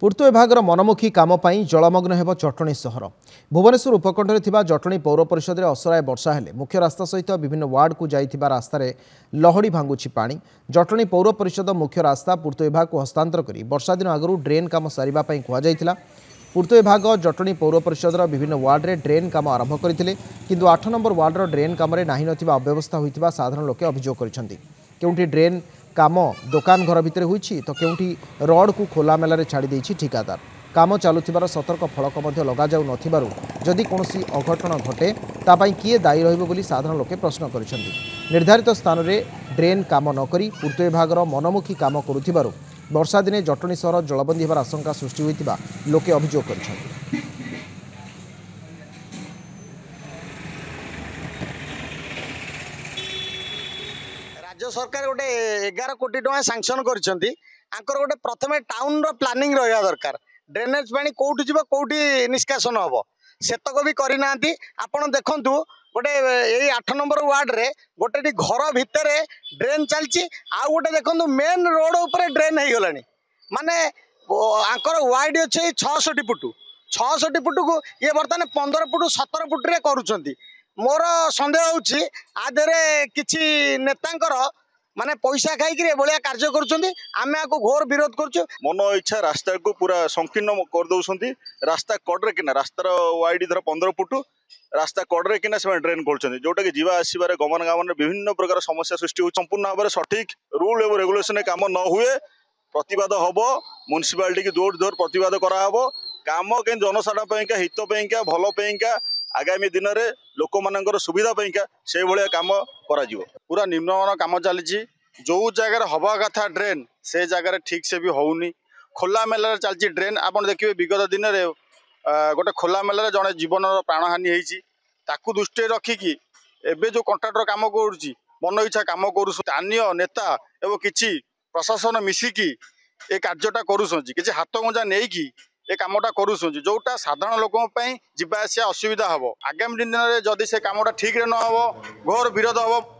पूर्त विभागर मनमुखी काम जलमग्न हो जटणी सहर। भुवनेश्वर उपकंठरे थिबा जटणी पौर परिषद में असराय वर्षा हेले मुख्य रास्ता सहित विभिन्न वार्ड को जाइथिबा रास्तार लहड़ी भांगुछि पानी। जटणी पौर परिषद मुख्य रास्ता पूर्त विभाग को हस्तांतर करी वर्षा दिन आगु ड्रेन काम सारिबा पई कुहाଯାଇथिला। पूर्त विभाग जटणी पौर परिषदर विभिन्न वार्ड में ड्रेन काम आरंभ करथिले, किंतु 8 नंबर वार्डर ड्रेन काम नाही नथिबा अव्यवस्था होइतिबा साधारण लोके अभियोग करिसेंति। केउंठी ड्रेन काम दुकान घर भितर होइछि तो केउंठी रड को खोला मेलारे छाड़ी देइछि ठिकादार। काम चालुथिबार सतर्क फलक मध्य लगा जाउ नथिबारु जदि कोनोसी अघटन घटे तापाई किए दायी रहिबो बोली साधारण लोके प्रश्न करिसेंति। निर्धारित स्थान में ड्रेन काम नकरी पूर्त विभागर मनमुखी काम करुथिबारु वर्षा दिने जटणी सहर जलबंदी होबार आशंका सृष्टि होइतिबा लोके अभियोग करिसेंति। राज्य सरकार गोटे 11 कोटी टका सांक्शन करिसेंति। आंकर गोटे प्रथमे टाउन रो प्लानिंग रहिया दरकार। ड्रेनेज पानी कोउठी जिवो कोउठी निष्कासन हबो सेतक भी करि नांती। आपण देखंतु गोटे एई 8 नंबर वार्ड रे गोटे घर भितर ड्रेन चलची आ गोटे देखंतु मेन रोड ऊपर ड्रेन हे गलानी। माने आंकर वाइड अछि 66 फुट 66 फुट को ये बर्तमान 15 फुट 17 फुट रे करूछंती। मोर संदेह होछि आधरे किछि नेतांकर माने पैसा खाई भाया कार्य करें घोर विरोध करुँ। मन इच्छा रास्ता को पूरा संकीर्ण कर दौरान रास्ता कड़े किना रास्तार वाइड धर 15 फुट रास्ता कड़े किना से ड्रेन कर जोटा कि जीवा आसबार गमनागमन विभिन्न प्रकार समस्या सृष्टि हो। संपूर्ण भाव में सठिक रूल एवं रेगुलेशन काम न हुए प्रतिवाद हम म्युनिसिपालिटी की जोर जोर प्रतिवाद कराब काम कहीं जनसाधारण हित भल आगामी दिन में लोक मान सुविधा से भाया काम करा पूरा निम्नमान काम चली जो जगार हवा कथा ड्रेन से जगार ठीक से भी होनी खोला मेला चलती ड्रेन। आप देखिए विगत दिन में गोटे खोला मेला जड़े जीवन प्राणहानि होती दृष्टि रखिकी एवं जो कंट्राक्टर काम कर मन इच्छा काम कर स्थानीय नेता एवं किसी प्रशासन मिसिकी ए कार्यटा कर हाथ गुंजा नहीं ए कामटा करुँ जोटा साधारण लोकों जावास असुविधा हम। आगामी दिन में जदि से कामटा ठीक न हो घोर विरोध हम।